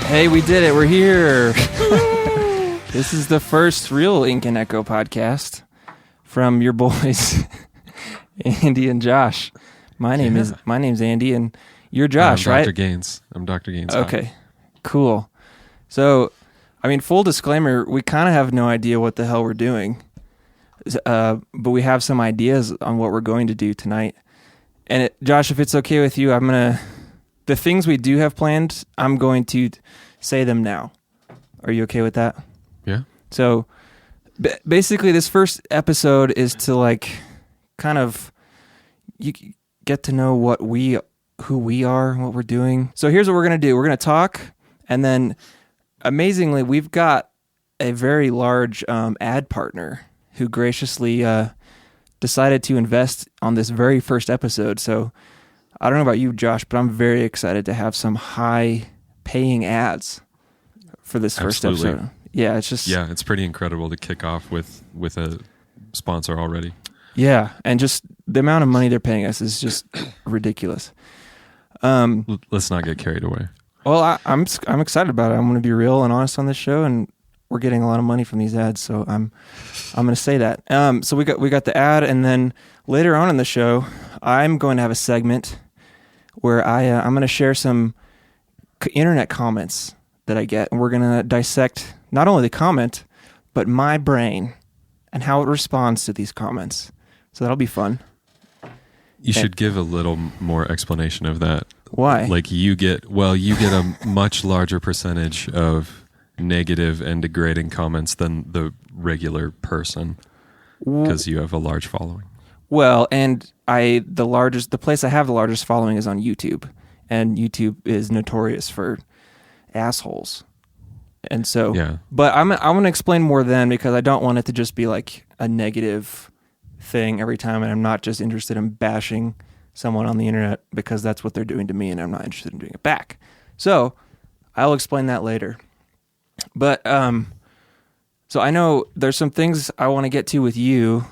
Hey, we did it. We're here. This is the first real Ink and Echo podcast from your boys, Andy and Josh. My name's Andy, and you're Josh, I'm right? Dr. Gaines. I'm Dr. Gaines. Okay, cool. So, I mean, full disclaimer, we kind of have no idea what the hell we're doing, but we have some ideas on what we're going to do tonight. And Josh, if it's okay with you, the things we do have planned, I'm going to say them now. Are you okay with that? Yeah. So basically this first episode is to kind of you get to know who we are, what we're doing. So here's what we're going to do. We're going to talk, and then amazingly, we've got a very large ad partner who graciously decided to invest on this very first episode. So I don't know about you, Josh, but I'm very excited to have some high-paying ads for this first episode. Yeah, it's pretty incredible to kick off with a sponsor already. Yeah, and just the amount of money they're paying us is just ridiculous. Let's not get carried away. Well, I'm excited about it. I'm going to be real and honest on this show, and we're getting a lot of money from these ads, so I'm going to say that. So we got the ad, and then later on in the show, I'm going to have a segment where I'm going to share some internet comments that I get, and we're going to dissect not only the comment, but my brain and how it responds to these comments. So that'll be fun. You should give a little more explanation of that. Why? Like you get a much larger percentage of negative and degrading comments than the regular person because you have a large following. Well, and the place I have the largest following is on YouTube, and YouTube is notorious for assholes. And so, yeah. But I'm going to explain more then, because I don't want it to just be like a negative thing every time, and I'm not just interested in bashing someone on the internet because that's what they're doing to me, and I'm not interested in doing it back. So I'll explain that later. But so I know there's some things I want to get to with you.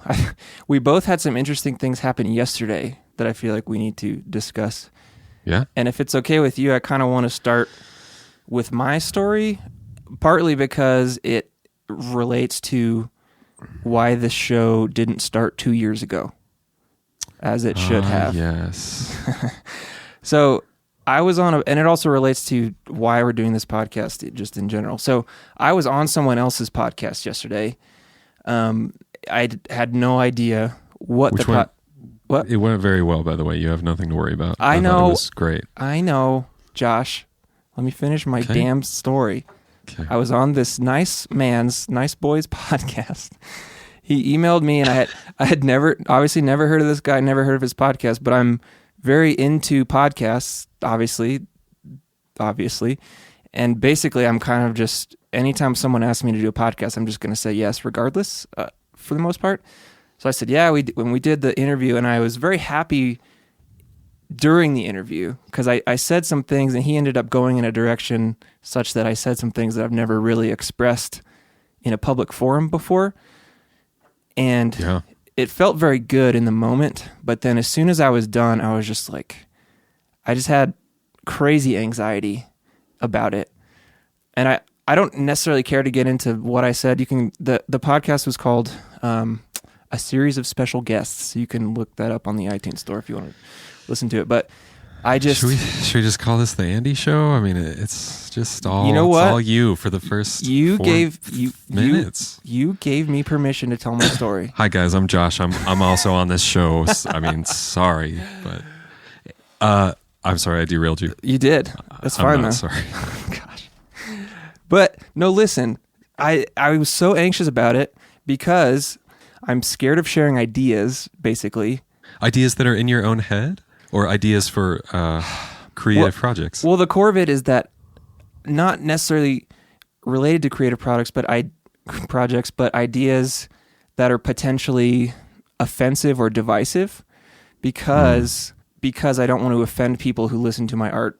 We both had some interesting things happen yesterday that I feel like we need to discuss. Yeah. And if it's okay with you, I kind of want to start with my story, partly because it relates to why the show didn't start 2 years ago, as it should have. Yes. So I was and it also relates to why we're doing this podcast just in general. So I was on someone else's podcast yesterday. I had no idea what what? It went very well, by the way. You have nothing to worry about. I know. Thought it was great. I know, Josh. Let me finish my damn story. Okay. I was on this nice boy's podcast. He emailed me, and I had never heard of this guy, never heard of his podcast, but I'm very into podcasts, obviously. And basically, I'm kind of just, anytime someone asks me to do a podcast, I'm just going to say yes, regardless, for the most part. So I said, yeah, when we did the interview, and I was very happy during the interview because I said some things, and he ended up going in a direction such that I said some things that I've never really expressed in a public forum before. And yeah. It felt very good in the moment, but then as soon as I was done, I was just like, I just had crazy anxiety about it. And I don't necessarily care to get into what I said. The podcast was called A Series of Special Guests. You can look that up on the iTunes store if you want to listen to it. But I just... Should we just call this the Andy Show? I mean, it's just all, you know what? It's all you for the first minutes. You gave me permission to tell my story. Hi guys, I'm Josh. I'm also on this show. I mean, sorry, but I'm sorry I derailed you. You did. That's fine, I'm though. not sorry. Gosh. But no, listen. I was so anxious about it because I'm scared of sharing ideas, basically. Ideas that are in your own head? Or ideas for creative projects? Well, the core of it is that not necessarily related to creative projects, but ideas that are potentially offensive or divisive because I don't want to offend people who listen to my art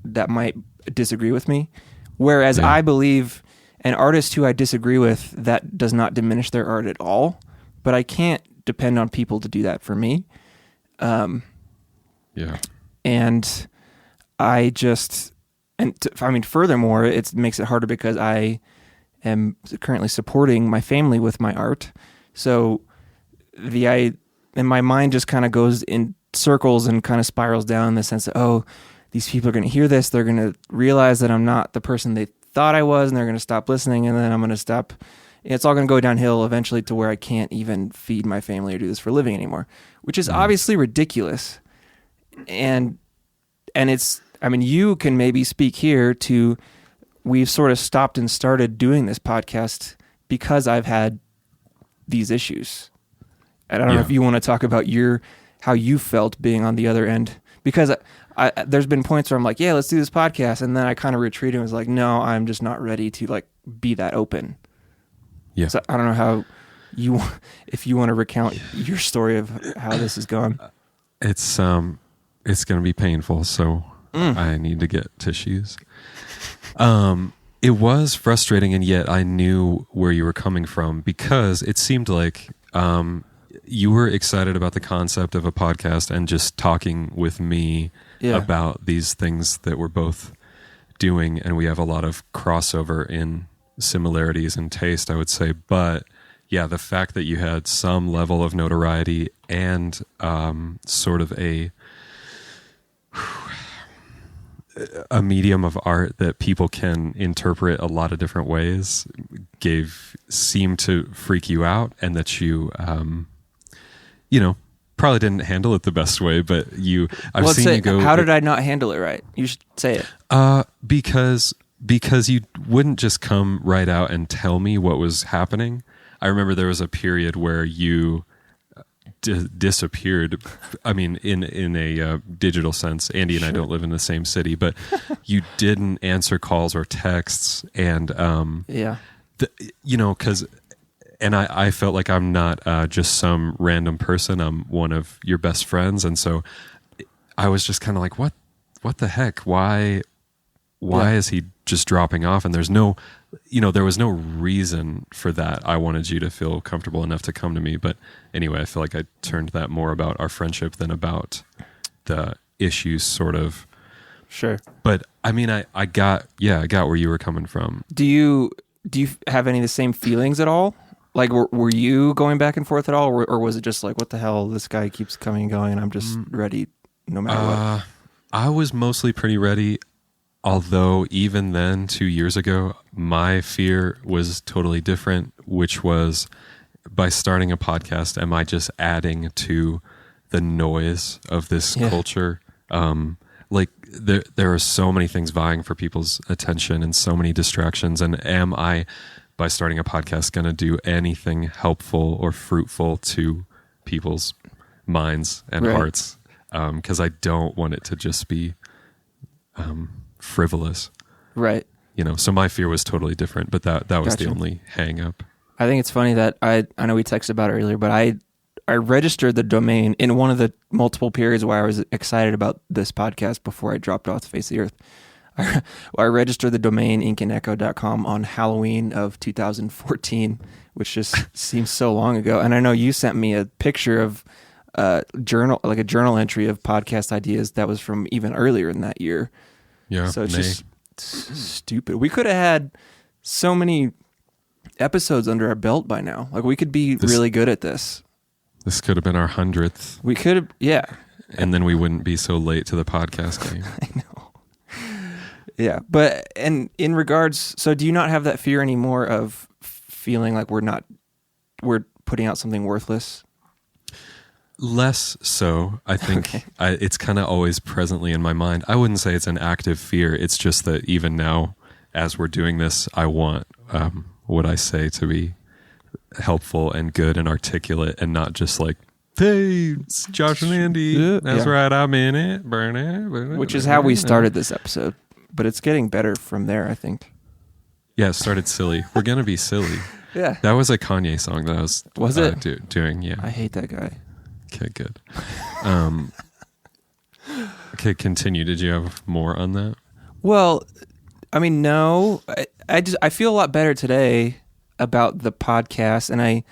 that might disagree with me. Whereas I believe an artist who I disagree with, that does not diminish their art at all, but I can't depend on people to do that for me. Yeah. And I furthermore, it makes it harder because I am currently supporting my family with my art. So and my mind just kind of goes in circles and kind of spirals down in the sense that, oh, these people are going to hear this. They're going to realize that I'm not the person they thought I was, and they're going to stop listening. And then I'm going to stop. It's all going to go downhill eventually to where I can't even feed my family or do this for a living anymore, which is obviously ridiculous. And it's, you can maybe speak here to, we've sort of stopped and started doing this podcast because I've had these issues. And I don't know if you want to talk about how you felt being on the other end, because there's been points where I'm like, yeah, let's do this podcast. And then I kind of retreated and was like, no, I'm just not ready to like be that open. Yeah. So I don't know how if you want to recount your story of how this is going. It's going to be painful. So I need to get tissues. It was frustrating, and yet I knew where you were coming from, because it seemed like you were excited about the concept of a podcast and just talking with me about these things that we're both doing, and we have a lot of crossover in similarities in taste, I would say. But yeah, the fact that you had some level of notoriety and sort of a medium of art that people can interpret a lot of different ways seemed to freak you out, and that you probably didn't handle it the best way, but I've seen you go. How did I not handle it right? You should say it. Because you wouldn't just come right out and tell me what was happening. I remember there was a period where you disappeared. I mean, in a digital sense. Andy and I don't live in the same city, but you didn't answer calls or texts, and because. And I felt like I'm not just some random person. I'm one of your best friends, and so I was just kind of like, what the heck? Why is he just dropping off? And there's no, there was no reason for that. I wanted you to feel comfortable enough to come to me. But anyway, I feel like I turned that more about our friendship than about the issues, sort of. Sure. But I mean, I got where you were coming from. Do you have any of the same feelings at all? Like, were you going back and forth at all, or was it just like, what the hell, this guy keeps coming and going, and I'm just ready no matter what? I was mostly pretty ready, although even then, 2 years ago, my fear was totally different, which was, by starting a podcast, am I just adding to the noise of this culture? Like, there are so many things vying for people's attention and so many distractions, and am I, by starting a podcast, going to do anything helpful or fruitful to people's minds and hearts? Because I don't want it to just be frivolous. Right. So my fear was totally different, but that was the only hang up. I think it's funny that I know we texted about it earlier, but I registered the domain in one of the multiple periods where I was excited about this podcast before I dropped off the face of the earth. I registered the domain inkandecho.com on Halloween of 2014, which just seems so long ago. And I know you sent me a picture of a journal entry of podcast ideas that was from even earlier in that year. Yeah. So it's just stupid. We could have had so many episodes under our belt by now. Like, we could be really good at this. This could have been our 100th. We could have, yeah. And then we wouldn't be so late to the podcast game. I know. Yeah, but and in regards, so do you not have that fear anymore of feeling like we're putting out something worthless? Less so. I think it's kind of always presently in my mind. I wouldn't say it's an active fear. It's just that even now, as we're doing this, I want what I say to be helpful and good and articulate, and not just like, hey, it's Josh and Andy. That's right, I'm in it. Burn it. Which is how we started this episode. But it's getting better from there, I think. Yeah, it started silly. We're going to be silly. Yeah. That was a Kanye song that I was it? Doing, yeah. I hate that guy. Okay, good. Okay, continue. Did you have more on that? Well, I mean, no. I feel a lot better today about the podcast, and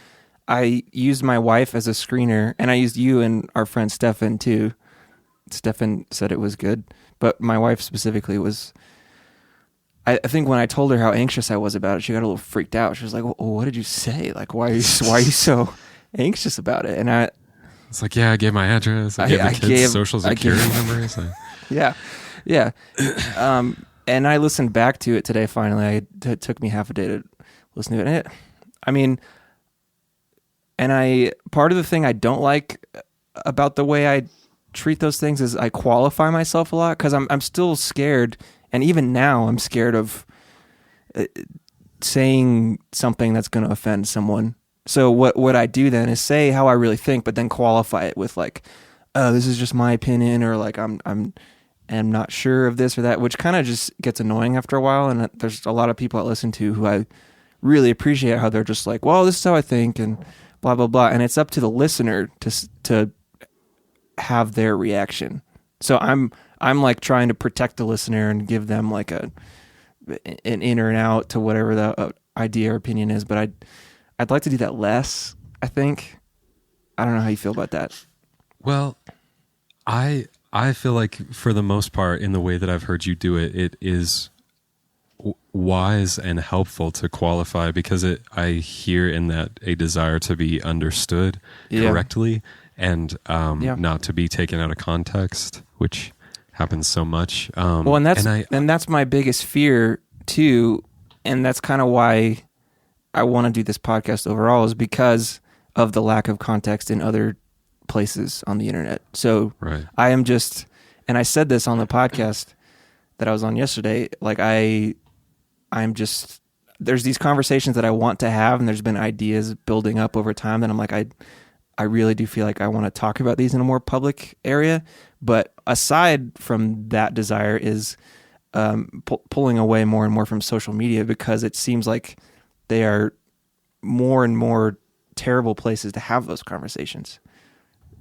I used my wife as a screener, and I used you and our friend Stefan too. Stefan said it was good. But my wife specifically was I think when I told her how anxious I was about it, she got a little freaked out. She was like, well, what did you say? Like, why are you so anxious about it? And it's like, yeah, I gave my address. I gave the kids' social security numbers. Yeah. And I listened back to it today. Finally, it took me half a day to listen to it. Part of the thing I don't like about the way I treat those things is I qualify myself a lot, because I'm still scared, and even now I'm scared of saying something that's going to offend someone. So what I do then is say how I really think, but then qualify it with like, oh, this is just my opinion, or like I'm not sure of this or that, which kind of just gets annoying after a while. And there's a lot of people I listen to who I really appreciate how they're just like, well, this is how I think, and blah blah blah. And it's up to the listener to have their reaction. So I'm like trying to protect the listener and give them like an in or an out to whatever the idea or opinion is. But I'd like to do that less, I think. I don't know how you feel about that. Well, I feel like for the most part, in the way that I've heard you do it, it is wise and helpful to qualify, because I hear in that a desire to be understood correctly, and not to be taken out of context, which happens so much. Well, and that's my biggest fear too, and that's kind of why I want to do this podcast overall, is because of the lack of context in other places on the internet. So right. I am just, and I said this on the podcast that I was on yesterday, like I'm just, there's these conversations that I want to have, and there's been ideas building up over time that I'm like, I really do feel like I want to talk about these in a more public area. But aside from that desire is pulling away more and more from social media, because it seems like they are more and more terrible places to have those conversations.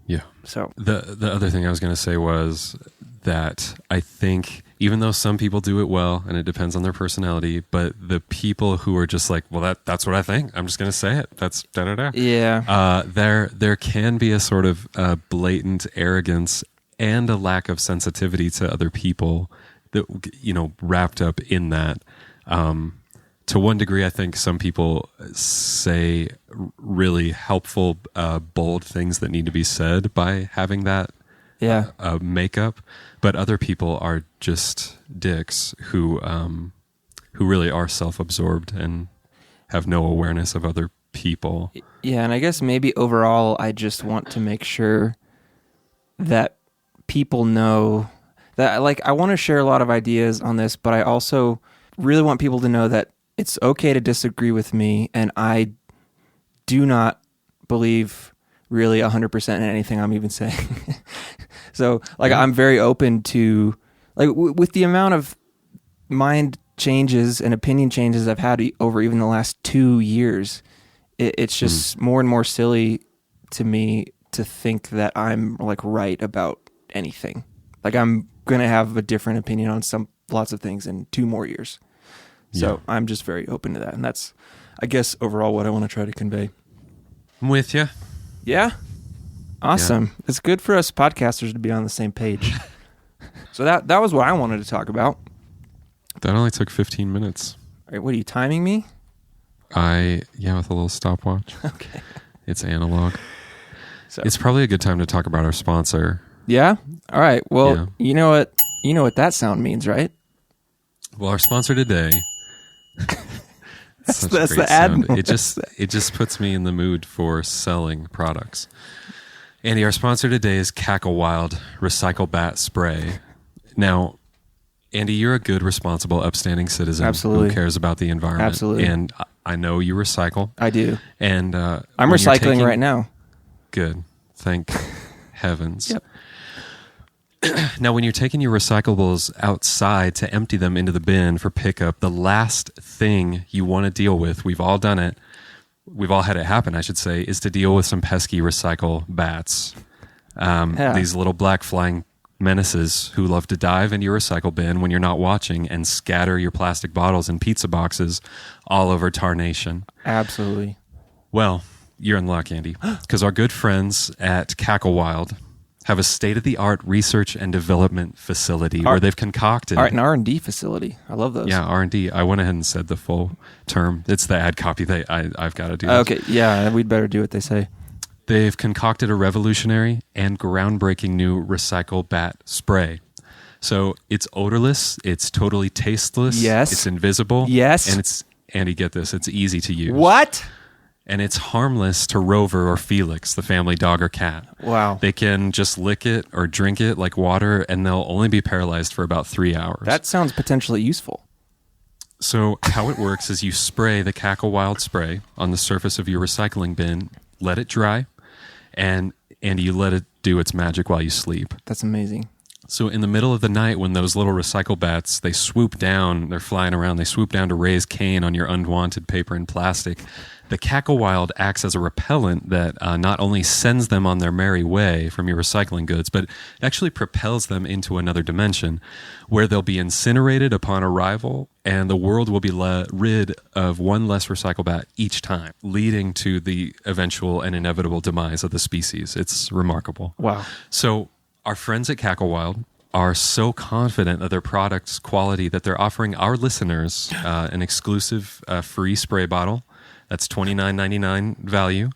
Yeah. So the other thing I was going to say was that I think even though some people do it well, and it depends on their personality, but the people who are just like, well, that's what I think, I'm just going to say it. That's da-da-da. Yeah. There can be a sort of blatant arrogance and a lack of sensitivity to other people that, wrapped up in that. To one degree, I think some people say really helpful, bold things that need to be said by having that makeup, but other people are just dicks who really are self-absorbed and have no awareness of other people. Yeah, and I guess maybe overall, I just want to make sure that people know that, like, I want to share a lot of ideas on this, but I also really want people to know that it's okay to disagree with me, and I do not believe really 100% in anything I'm even saying. So, like, I'm very open to, like, with the amount of mind changes and opinion changes I've had over even the last 2 years, it's just more and more silly to me to think that I'm, like, right about anything. Like, I'm going to have a different opinion on lots of things in 2 more years. So I'm just very open to that. And that's, I guess, overall what I want to try to convey. I'm with you. Yeah? Awesome. Yeah. It's good for us podcasters to be on the same page. So that was what I wanted to talk about. That only took 15 minutes. All right, what are you timing me? With a little stopwatch. Okay. It's analog. So it's probably a good time to talk about our sponsor. Yeah? All right. Well, you know what that sound means, right? Well, our sponsor today... that's the ad. It just puts me in the mood for selling products. Andy, our sponsor today is Cackle Wild Recycle Bat Spray. Now, Andy, you're a good, responsible, upstanding citizen. Absolutely. Who cares about the environment. Absolutely. And I know you recycle. I do. And I'm recycling right now. Good. Thank heavens. Yep. Now, when you're taking your recyclables outside to empty them into the bin for pickup, the last thing you want to deal with, we've all done it, we've all had it happen, I should say, is to deal with some pesky recycle bats. These little black flying menaces who love to dive into your recycle bin when you're not watching and scatter your plastic bottles and pizza boxes all over Tarnation. Absolutely. Well, you're in luck, Andy, because our good friends at Cackle Wild have a state-of-the-art research and development facility where they've concocted... an R&D facility. I love those. Yeah, R&D. I went ahead and said the full term. It's the ad copy that I've got to do. Okay, yeah, we'd better do what they say. They've concocted a revolutionary and groundbreaking new recycle bat spray. So it's odorless, it's totally tasteless, yes, it's invisible, yes, and it's, Andy, get this, it's easy to use. What? And it's harmless to Rover or Felix, the family dog or cat. Wow. They can just lick it or drink it like water, and they'll only be paralyzed for about 3 hours. That sounds potentially useful. So how it works is you spray the Cackle Wild spray on the surface of your recycling bin, let it dry, and you let it do its magic while you sleep. That's amazing. So in the middle of the night when those little recycle bats, they swoop down, they're flying around, they swoop down to raise Cain on your unwanted paper and plastic, the Cackle Wild acts as a repellent that not only sends them on their merry way from your recycling goods, but actually propels them into another dimension where they'll be incinerated upon arrival, and the world will be rid of one less recycle bat each time, leading to the eventual and inevitable demise of the species. It's remarkable. Wow. So our friends at Cackle Wild are so confident of their product's quality that they're offering our listeners an exclusive free spray bottle. That's $29.99 value,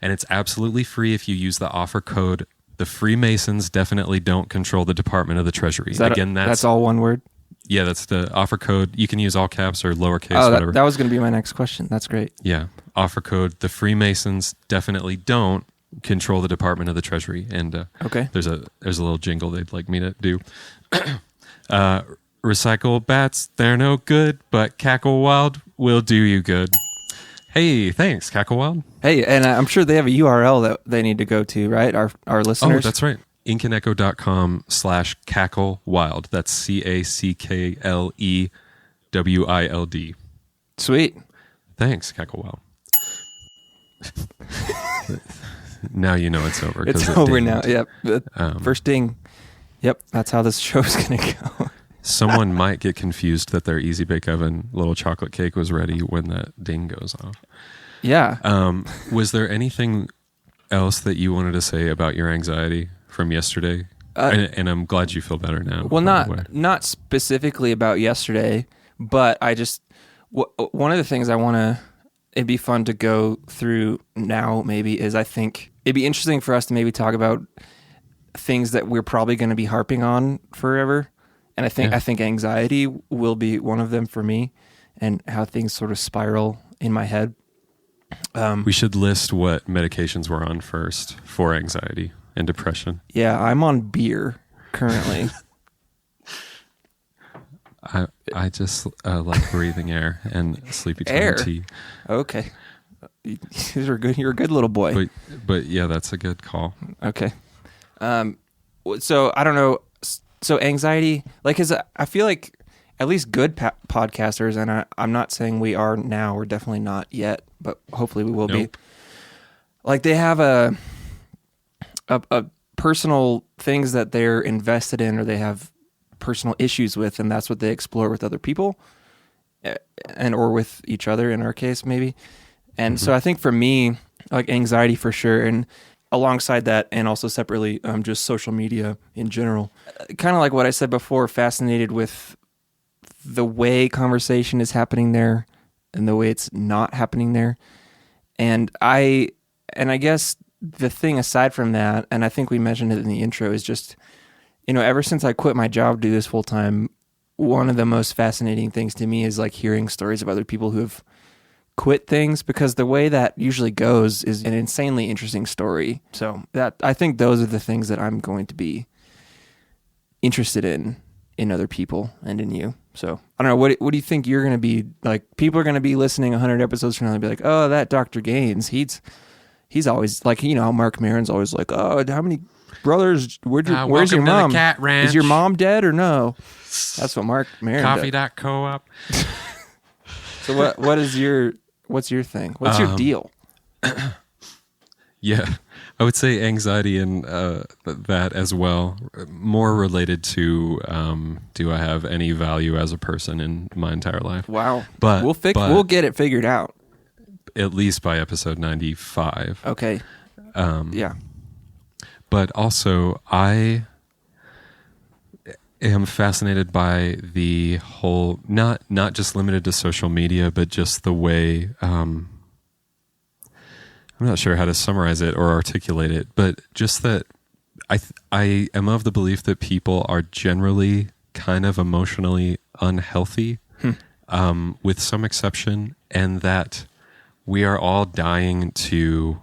and it's absolutely free if you use the offer code. The Freemasons definitely don't control the Department of the Treasury. Again, that's all one word? Yeah, that's the offer code. You can use all caps or lowercase, whatever. That was going to be my next question. That's great. Yeah, offer code. The Freemasons definitely don't control the Department of the Treasury. And okay, there's a little jingle they'd like me to do. Recycle bats, they're no good, but Cackle Wild will do you good. Hey, thanks, Cackle Wild. Hey, and I'm sure they have a URL that they need to go to, right? Our listeners? Oh, that's right. inkanecho.com/Cackle Wild. That's CACKLEWILD. Sweet. Thanks, Cackle Wild. Now you know it's over. It's over now. Yep. First ding. Yep. That's how this show's going to go. Someone might get confused that their Easy Bake Oven little chocolate cake was ready when that ding goes off. Yeah. Was there anything else that you wanted to say about your anxiety from yesterday? And I'm glad you feel better now. Well, not specifically about yesterday, but I just one of the things it'd be fun to go through now maybe is I think it'd be interesting for us to maybe talk about things that we're probably going to be harping on forever. And I think anxiety will be one of them for me, and how things sort of spiral in my head. We should list what medications we're on first for anxiety and depression. Yeah, I'm on beer currently. I just like breathing air and sleepy time tea. Okay, you're good. You're a good little boy. But yeah, that's a good call. Okay. So I don't know. So anxiety, I feel like at least good podcasters, and I'm not saying we are now, we're definitely not yet, but hopefully we will be. Like they have a personal things that they're invested in, or they have personal issues with, and that's what they explore with other people, or with each other in our case maybe. And so I think for me, like anxiety for sure, and alongside that, and also separately, just social media in general. Kind of like what I said before, fascinated with the way conversation is happening there and the way it's not happening there. And I guess the thing aside from that, and I think we mentioned it in the intro, is just, ever since I quit my job to do this full time, one of the most fascinating things to me is like hearing stories of other people who have quit things, because the way that usually goes is an insanely interesting story. So that I think those are the things that I'm going to be interested in other people and in you. So I don't know, what do you think you're going to be like? People are going to be listening 100 episodes from now and be like, oh, that Dr. Gaines, he's always like, Mark Maron's always like, oh, how many brothers? Where's your mom? Cat Ranch. Is your mom dead or no? That's what Mark Maron Coffee.coop. So what's your thing? What's your deal? Yeah, I would say anxiety and that as well. More related to do I have any value as a person in my entire life? Wow. But we'll get it figured out. At least by episode 95. Okay. Yeah. but also I am fascinated by the whole, not just limited to social media, but just the way, I'm not sure how to summarize it or articulate it, but just that I am of the belief that people are generally kind of emotionally unhealthy, with some exception, and that we are all dying to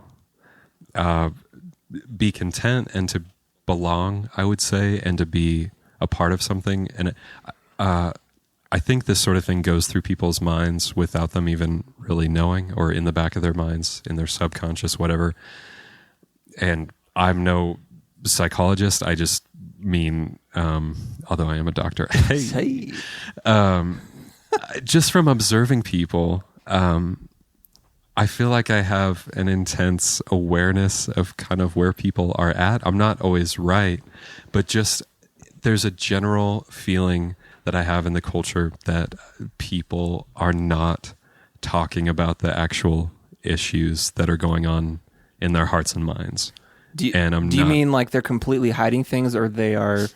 be content and to belong, I would say, and to be a part of something. And I think this sort of thing goes through people's minds without them even really knowing, or in the back of their minds, in their subconscious, whatever. And I'm no psychologist. I just mean, although I am a doctor, Hey. just from observing people, I feel like I have an intense awareness of kind of where people are at. I'm not always right, but just there's a general feeling that I have in the culture that people are not talking about the actual issues that are going on in their hearts and minds. Do you mean like they're completely hiding things, or they are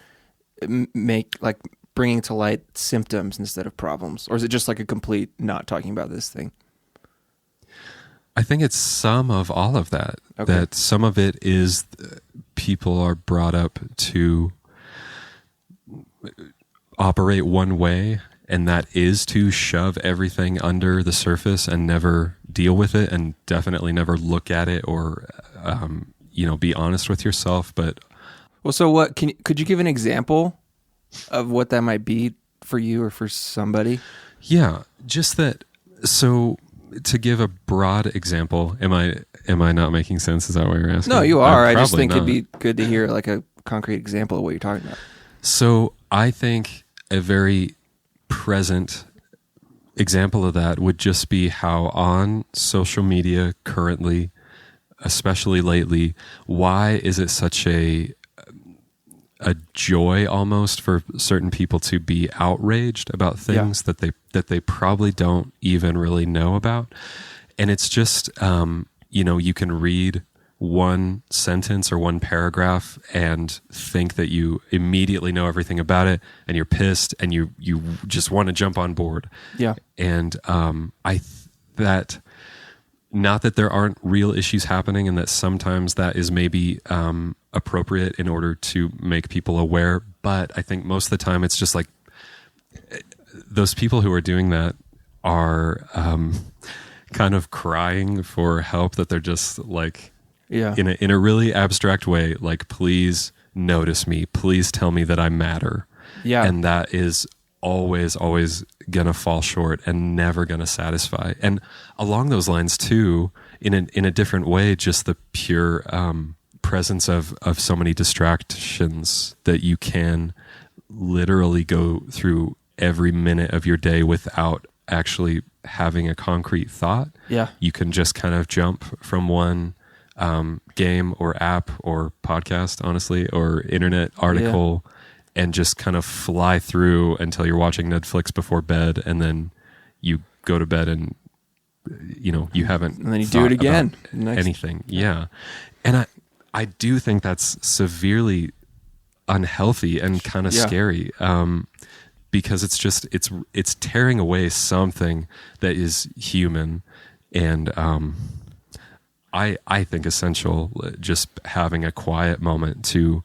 bringing to light symptoms instead of problems? Or is it just like a complete not talking about this thing? I think it's some of all of that. Okay. That some of it is people are brought up to operate one way, and that is to shove everything under the surface and never deal with it, and definitely never look at it or be honest with yourself. But so what could you give an example of what that might be for you or for somebody? Yeah, just that. So to give a broad example, am I not making sense? Is that what you're asking? No, you are. I just think it'd be good to hear like a concrete example of what you're talking about. So I think a very present example of that would just be how on social media currently, especially lately, why is it such a joy almost for certain people to be outraged about things that they probably don't even really know about? And it's just you can read one sentence or one paragraph and think that you immediately know everything about it, and you're pissed and you just want to jump on board. Yeah. And that not that there aren't real issues happening, and that sometimes that is maybe appropriate in order to make people aware, but I think most of the time it's just like those people who are doing that are kind of crying for help, that they're just like, in a really abstract way, like, please notice me, please tell me that I matter. Yeah. And that is always gonna fall short and never gonna satisfy. And along those lines too, in a different way, just the pure presence of so many distractions that you can literally go through every minute of your day without actually having a concrete thought. Yeah. You can just kind of jump from one game or app or podcast, honestly, or internet article, and just kind of fly through until you're watching Netflix before bed, and then you go to bed and you haven't, and then you do it again. Anything. Yeah. And I do think that's severely unhealthy and kind of scary, because it's just it's tearing away something that is human, and I think essential, just having a quiet moment to,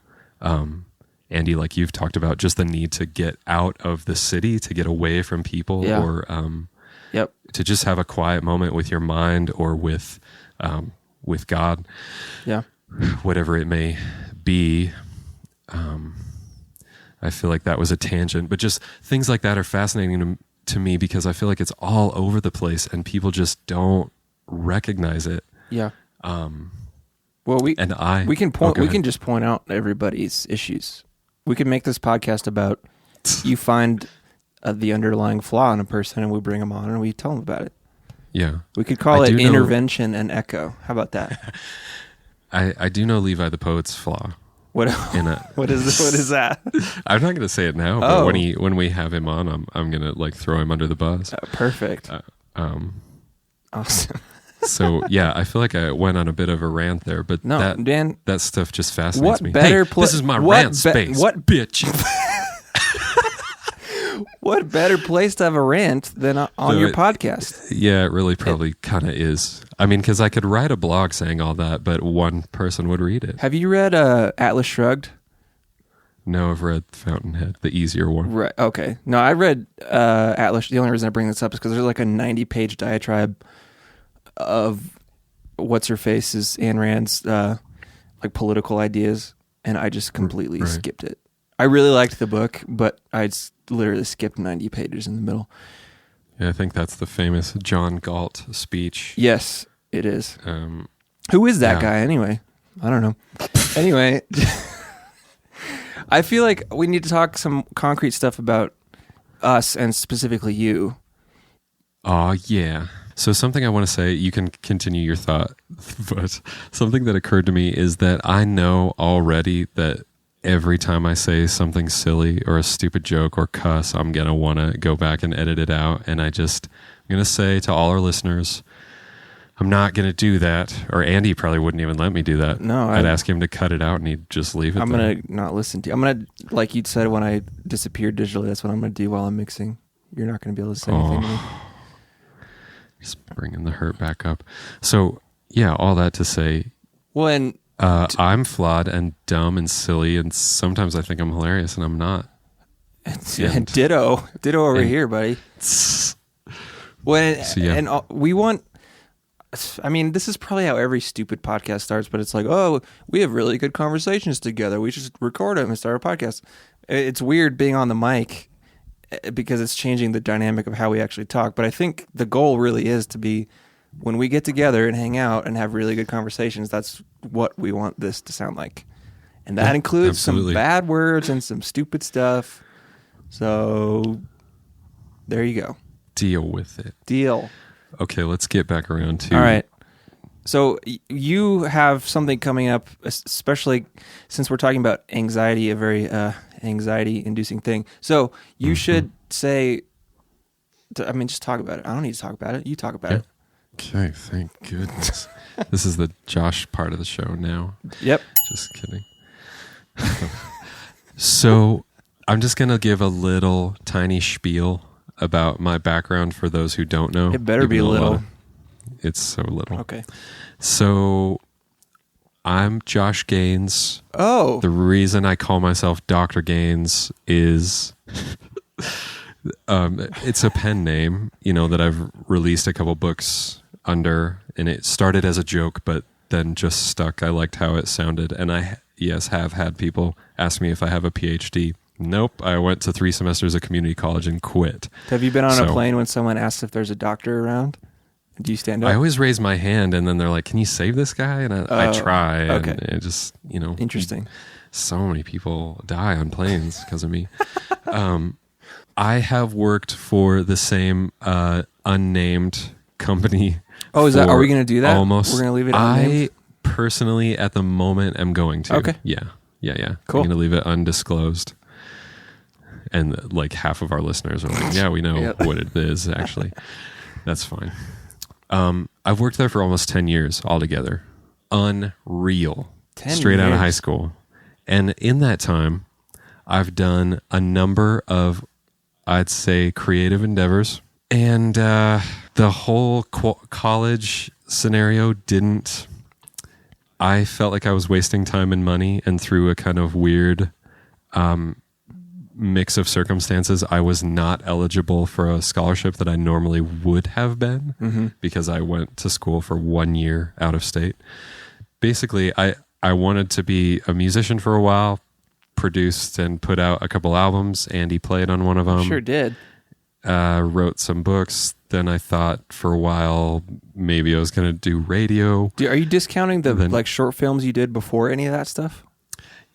Andy, like you've talked about, just the need to get out of the city, to get away from people, or to just have a quiet moment with your mind or with God, whatever it may be. I feel like that was a tangent, but just things like that are fascinating to me, because I feel like it's all over the place and people just don't recognize it. Yeah. Well, we can just point out everybody's issues. We could make this podcast about you find the underlying flaw in a person, and we bring them on and we tell them about it. Yeah. We could call it intervention and echo. How about that? I do know Levi the Poet's flaw. What is that? I'm not going to say it now, but when we have him on, I'm going to like throw him under the bus. Perfect. Awesome. So yeah, I feel like I went on a bit of a rant there, but No, Dan, that stuff just fascinates me. better Hey, this is my rant space. What bitch? What better place to have a rant than on your podcast? Yeah, it really probably kind of is. I mean, because I could write a blog saying all that, but one person would read it. Have you read Atlas Shrugged? No, I've read Fountainhead, the easier one. Right. Okay. No, I read Atlas. The only reason I bring this up is because there's like a 90-page diatribe of what's her face's Ayn Rand's like political ideas, and I just completely skipped it. I really liked the book, but I literally skipped 90 pages in the middle. Yeah, I think that's the famous John Galt speech. Yes, it is. Who is that guy anyway? I don't know. Anyway, I feel like we need to talk some concrete stuff about us and specifically you. Oh, yeah. So something I want to say, you can continue your thought, but something that occurred to me is that I know already that every time I say something silly or a stupid joke or cuss, I'm going to want to go back and edit it out. And I'm going to say to all our listeners, I'm not going to do that. Or Andy probably wouldn't even let me do that. No, I'd ask him to cut it out and he'd just leave it I'm there. going to not listen to you. I'm going to, like you said, when I disappeared digitally, that's what I'm going to do while I'm mixing. You're not going to be able to say anything to me. Just bringing the hurt back up. So, yeah, all that to say, When I'm flawed and dumb and silly, and sometimes I think I'm hilarious, and I'm not. and ditto over here, buddy. We want. I mean, this is probably how every stupid podcast starts, but it's like, oh, we have really good conversations together. We should record them and start a podcast. It's weird being on the mic because it's changing the dynamic of how we actually talk. But I think the goal really is to be, when we get together and hang out and have really good conversations, that's what we want this to sound like. And that includes some bad words and some stupid stuff. So there you go. Deal with it. Deal. Okay, let's get back around to... All right. So you have something coming up, especially since we're talking about anxiety, a very anxiety-inducing thing. So you should say... just talk about it. I don't need to talk about it. You talk about it. Okay, thank goodness. This is the Josh part of the show now. Yep. Just kidding. So I'm just going to give a little tiny spiel about my background for those who don't know. It better be little. It's so little. Okay. So I'm Josh Gaines. Oh. The reason I call myself Dr. Gaines is... it's a pen name, that I've released a couple books under, and it started as a joke, but then just stuck. I liked how it sounded, and I, have had people ask me if I have a PhD. Nope, I went to 3 semesters of community college and quit. Have you been on a plane when someone asks if there's a doctor around? Do you stand up? I always raise my hand, and then they're like, "Can you save this guy?" And I try, okay. And it just, Interesting. So many people die on planes because of me. I have worked for the same unnamed company. Oh, are we going to do that? Almost. We're going to leave it unnamed? I personally, at the moment, am going to. Okay. Yeah. Cool. I'm going to leave it undisclosed. And like half of our listeners are like, yeah, we know what it is, actually. That's fine. I've worked there for almost 10 years altogether. Unreal. 10 Straight out of years. high school. And in that time, I've done a number of, I'd say, creative endeavors. And the whole college scenario I felt like I was wasting time and money, and through a kind of weird mix of circumstances, I was not eligible for a scholarship that I normally would have been because I went to school for 1 year out of state. Basically, I wanted to be a musician for a while, produced and put out a couple albums. Andy played on one of them. Sure did. Wrote some books. Then I thought for a while maybe I was going to do radio. Are you discounting the short films you did before any of that stuff?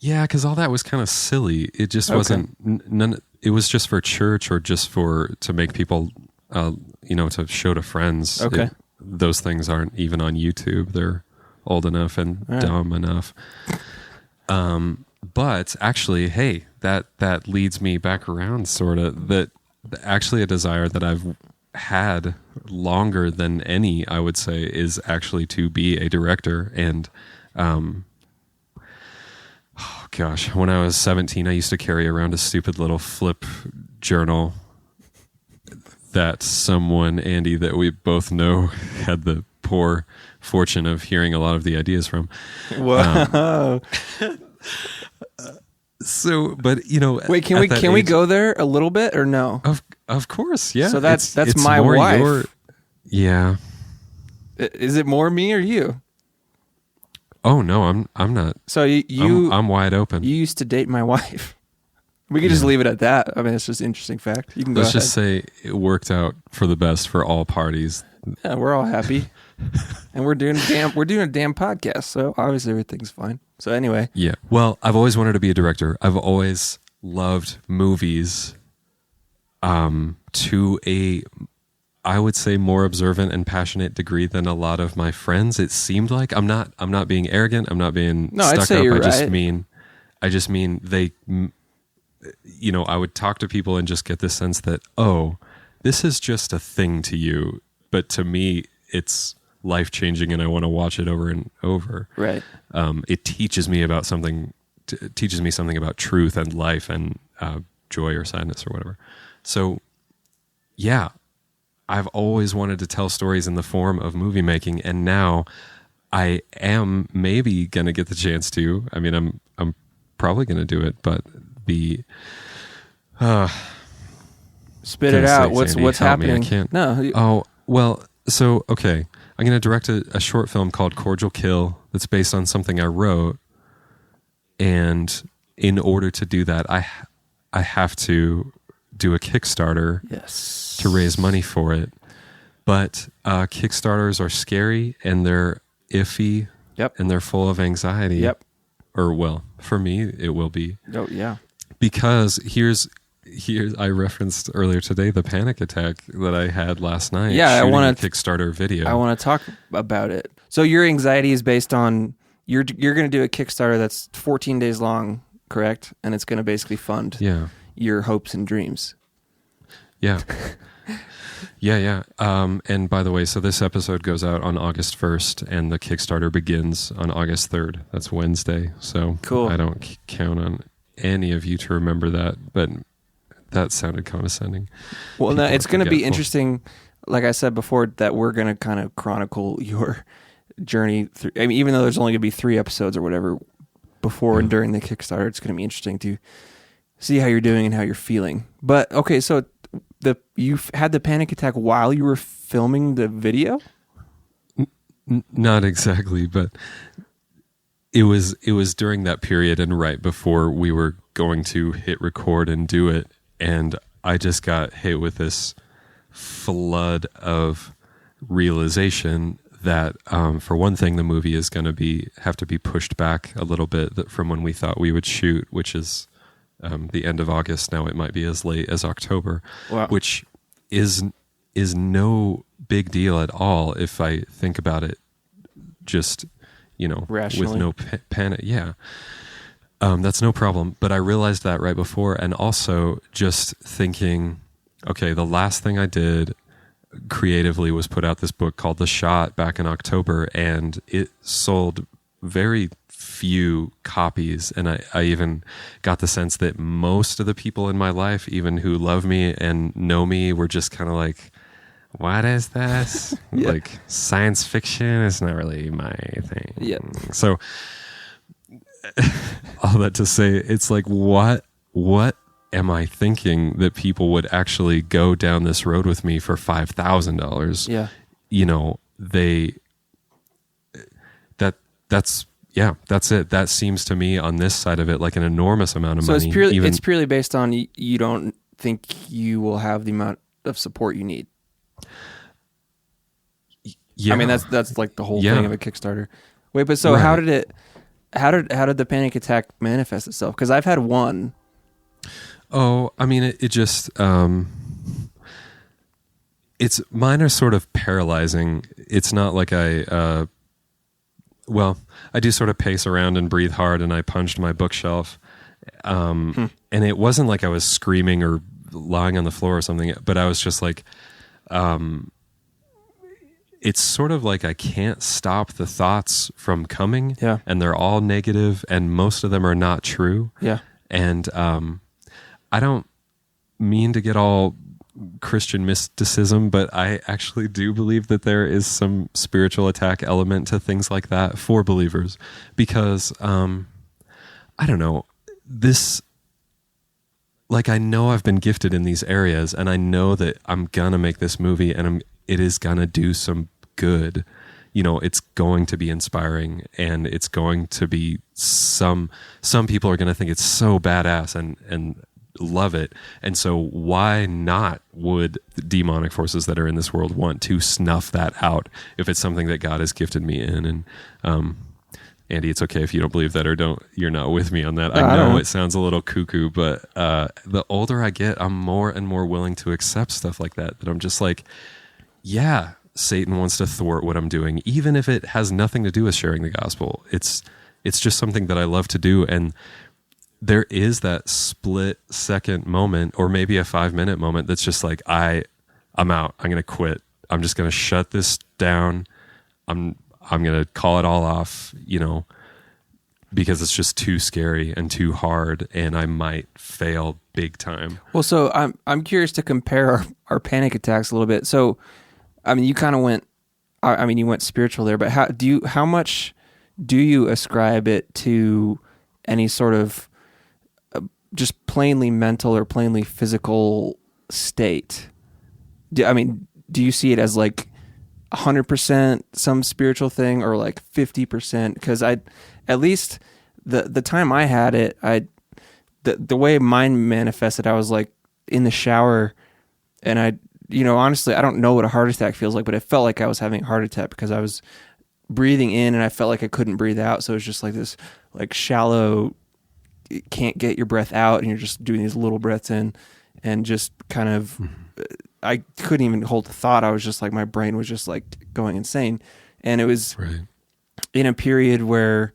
Yeah, because all that was kind of silly. It just wasn't none. It was just for church or just to make people, to show to friends. Okay, those things aren't even on YouTube. They're old enough and dumb enough. But actually, hey, that leads me back around, sort of. That actually a desire that I've had longer than any, I would say, is actually to be a director. And oh gosh, when I was 17, I used to carry around a stupid little flip journal that someone, Andy, that we both know, had the poor fortune of hearing a lot of the ideas from. Whoa. So, but you know, wait, can we go there a little bit or no? Of course, yeah. So that's my more wife. Yeah. Is it more me or you? Oh no, I'm not. So I'm wide open. You used to date my wife. We could just leave it at that. I mean, it's just an interesting fact. You can go Let's ahead. just say it worked out for the best for all parties. Yeah, we're all happy, and we're doing a damn podcast. So obviously everything's fine. So anyway, yeah. Well, I've always wanted to be a director. I've always loved movies. To a, I would say, more observant and passionate degree than a lot of my friends. It seemed like I'm not being arrogant. I'm not being no. stuck I'd say up. you're I just mean they. You know, I would talk to people and just get this sense that, oh, this is just a thing to you, but to me, it's life-changing and I want to watch it over and over. Right. It teaches me about something, teaches me something about truth and life and joy or sadness or whatever. So, yeah, I've always wanted to tell stories in the form of movie making, and now I am maybe going to get the chance to. I mean, I'm probably going to do it, but spit it out. What's happening? I can't. No. Oh, well, so, okay. I'm going to direct a short film called Cordial Kill that's based on something I wrote. And in order to do that, I have to do a Kickstarter to raise money for it. But Kickstarters are scary and they're iffy. Yep. And they're full of anxiety. Yep. Or, well, for me, it will be. Oh, yeah. Because here's I referenced earlier today the panic attack that I had last night. Yeah, I want to Kickstarter video. I want to talk about it. So your anxiety is based on you're going to do a Kickstarter that's 14 days long, correct? And it's going to basically fund your hopes and dreams. Yeah. Yeah. And by the way, so this episode goes out on August 1st, and the Kickstarter begins on August 3rd. That's Wednesday. So cool. I don't count on any of you to remember that, but that sounded condescending. Well, no, it's going to be interesting. Like I said before, that we're going to kind of chronicle your journey through. I mean, even though there's only going to be 3 episodes or whatever before and during the Kickstarter, it's going to be interesting to see how you're doing and how you're feeling. But okay, so you had the panic attack while you were filming the video? Not exactly, but it was during that period and right before we were going to hit record and do it, and I just got hit with this flood of realization that for one thing, the movie is going to have to be pushed back a little bit from when we thought we would shoot, which is the end of August. Now it might be as late as October. Wow. Which is no big deal at all if I think about it just, rationally. With no panic. Yeah. That's no problem. But I realized that right before, and also just thinking, okay, the last thing I did creatively was put out this book called The Shot back in October, and it sold very few copies, and I even got the sense that most of the people in my life, even who love me and know me, were just kind of like, what is this? Yeah. Like, science fiction is not really my thing. Yeah. So all that to say, it's like, what am I thinking that people would actually go down this road with me for $5,000? Yeah. That's it. That seems to me on this side of it like an enormous amount of money. So it's purely based on you don't think you will have the amount of support you need. Yeah. I mean, that's like the whole thing of a Kickstarter. Wait, but so how did the panic attack manifest itself? Because I've had one. Oh, I mean, it just, mine are sort of paralyzing. It's not like I do sort of pace around and breathe hard, and I punched my bookshelf. And it wasn't like I was screaming or lying on the floor or something, but I was just like, it's sort of like I can't stop the thoughts from coming, Yeah. and they're all negative, and most of them are not true. Yeah. And I don't mean to get all Christian mysticism, but I actually do believe that there is some spiritual attack element to things like that for believers, because I don't know, this, like, I know I've been gifted in these areas, and I know that I'm gonna make this movie, and it is gonna do some good. You know, it's going to be inspiring, and it's going to be some people are going to think it's so badass and love it. And so why not would the demonic forces that are in this world want to snuff that out if it's something that God has gifted me in? And Andy, it's okay if you don't believe that or you're not with me on that. I know it sounds a little cuckoo, but the older I get, I'm more and more willing to accept stuff like that I'm just like, yeah, Satan wants to thwart what I'm doing, even if it has nothing to do with sharing the gospel. It's just something that I love to do. And there is that split second moment, or maybe a 5-minute moment, that's just like, I'm out. I'm going to quit. I'm just going to shut this down. I'm going to call it all off, because it's just too scary and too hard, and I might fail big time. Well, so I'm curious to compare our panic attacks a little bit. So, I mean, you kind of went, you went spiritual there, but how much do you ascribe it to any sort of just plainly mental or plainly physical state? Do you see it as like 100% some spiritual thing, or like 50%? Because at least the time I had it, the way mine manifested, I was like in the shower, and honestly, I don't know what a heart attack feels like, but it felt like I was having a heart attack because I was breathing in and I felt like I couldn't breathe out. So it was just like this like shallow, you can't get your breath out, and you're just doing these little breaths in, and just kind of, I couldn't even hold the thought. I was just like, my brain was just like going insane. And it was in a period where,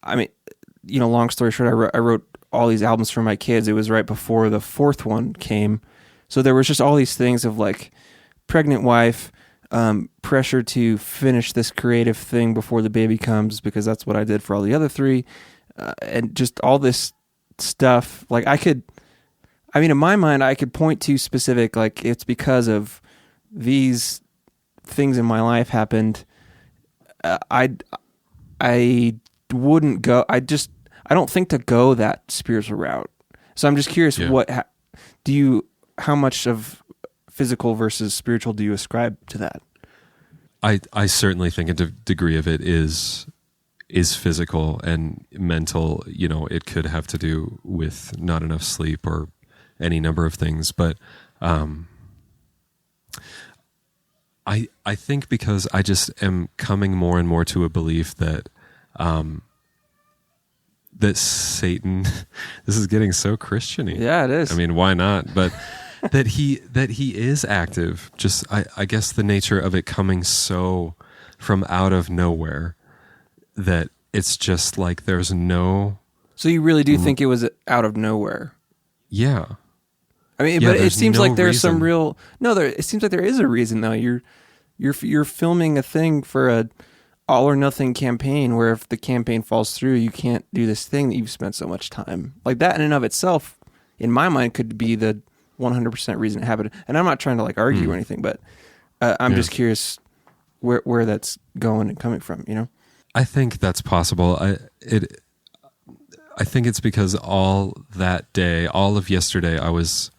long story short, I wrote all these albums for my kids. It was right before the fourth one came. So there was just all these things of like pregnant wife, pressure to finish this creative thing before the baby comes, because that's what I did for all the other three. And just all this stuff, like in my mind, I could point to specific, like, it's because of these things in my life happened. I wouldn't go, I don't think to go that spiritual route. So I'm just curious, how much of physical versus spiritual do you ascribe to that? I certainly think a degree of it is physical and mental. It could have to do with not enough sleep or any number of things, but I think because I just am coming more and more to a belief that that Satan, this is getting so Christian-y. Yeah, it is. I mean, why not? But that he is active. Just I guess the nature of it coming so from out of nowhere, that it's just like there's no. So you really do think it was out of nowhere? Yeah. But it seems like there's some real. No, it seems like there is a reason though. You're filming a thing for a all or nothing campaign, where if the campaign falls through, you can't do this thing that you've spent so much time. Like that in and of itself, in my mind, could be the 100% reason it happened. And I'm not trying to like argue or anything, but I'm just curious where that's going and coming from. I think that's possible. I think it's because all that day, all of yesterday, I was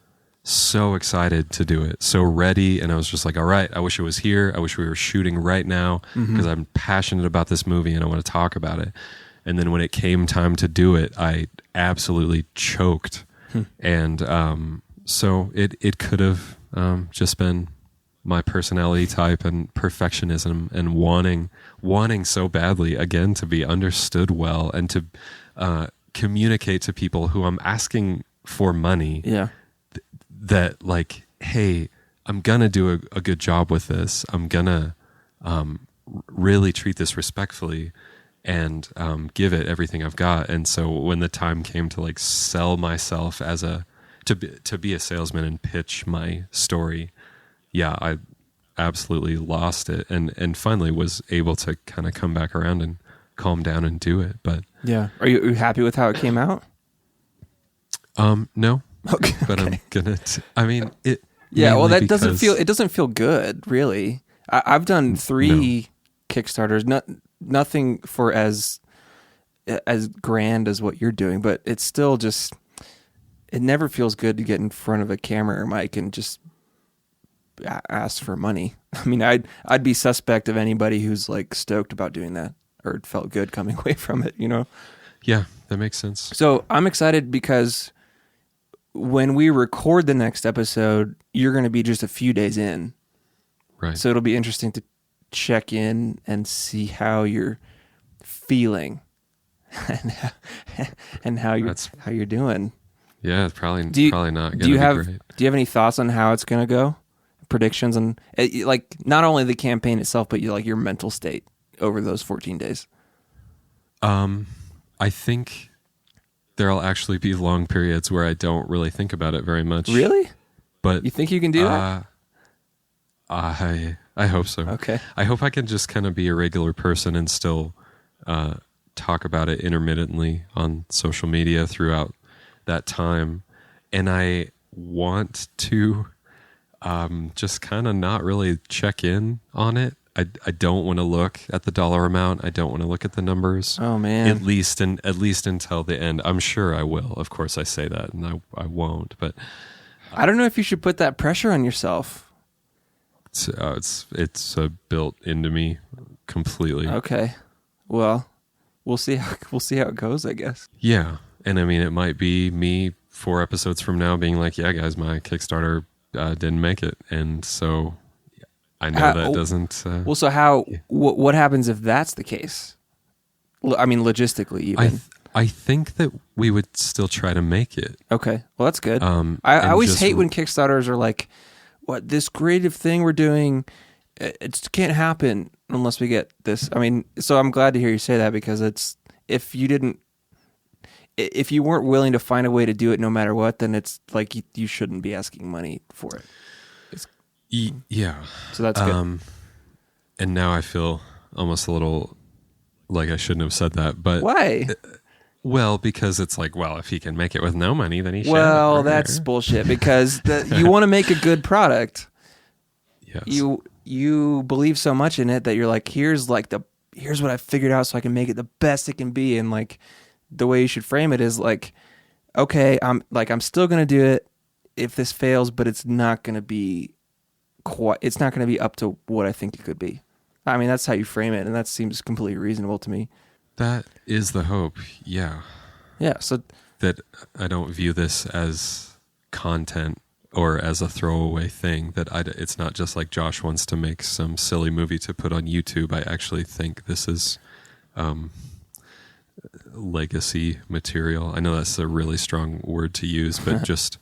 so excited to do it, so ready, and I was just like, all right, I wish it was here. I wish we were shooting right now, because I'm passionate about this movie and I want to talk about it. And then when it came time to do it, I absolutely choked. And so it could have just been my personality type and perfectionism, and wanting so badly, again, to be understood well and to communicate to people who I'm asking for money. Yeah. That like, hey, I'm going to do a good job with this. I'm going to really treat this respectfully and give it everything I've got. And so when the time came to like sell myself as to be a salesman and pitch my story, yeah, I absolutely lost it, and finally was able to kind of come back around and calm down and do it. But Yeah. Are you happy with how it came out? no, Okay. but I'm gonna. I mean, it. Yeah. Well, mainly that doesn't because- feel. It doesn't feel good, really. I've done 3 Kickstarters. Nothing for as grand as what you're doing, but it's still just. It never feels good to get in front of a camera or mic and just ask for money. I mean, I'd be suspect of anybody who's like stoked about doing that or felt good coming away from it, you know? Yeah, that makes sense. So I'm excited because when we record the next episode, you're going to be just a few days in. Right. So it'll be interesting to check in and see how you're feeling and how you're doing. Yeah, it's probably not going to be great. Do you have any thoughts on how it's going to go? Predictions on like not only the campaign itself, but your mental state over those 14 days. I think there'll actually be long periods where I don't really think about it very much. Really? But you think you can do that? I hope so. Okay. I hope I can just kind of be a regular person and still talk about it intermittently on social media throughout that time. And I want to just kind of not really check in on it. I don't want to look at the dollar amount. I don't want to look at the numbers. Oh man! At least until the end. I'm sure I will. Of course, I say that, and I won't. But I don't know if you should put that pressure on yourself. It's built into me completely. Okay. Well, we'll see how it goes, I guess. Yeah, and I mean, it might be me 4 episodes from now being like, "Yeah, guys, my Kickstarter didn't make it," and so. I know that doesn't... well, so how... What happens if that's the case? I mean, logistically, even. I think that we would still try to make it. Okay. Well, that's good. I always hate when Kickstarters are like, what, this creative thing we're doing, it can't happen unless we get this. I mean, so I'm glad to hear you say that because if you weren't willing to find a way to do it no matter what, then it's like you shouldn't be asking money for it. Yeah. So that's good. And now I feel almost a little like I shouldn't have said that. But why? Well, because it's like, well, if he can make it with no money, then he should. Well, that's bullshit because you want to make a good product. Yes. You believe so much in it that you're like, here's what I figured out so I can make it the best it can be. And like the way you should frame it is like, okay, I'm still going to do it if this fails, but it's not going to be up to what I think it could be. I mean, that's how you frame it, and that seems completely reasonable to me. That is the hope, yeah. Yeah, so... That I don't view this as content or as a throwaway thing, that it's not just like Josh wants to make some silly movie to put on YouTube. I actually think this is legacy material. I know that's a really strong word to use, but just...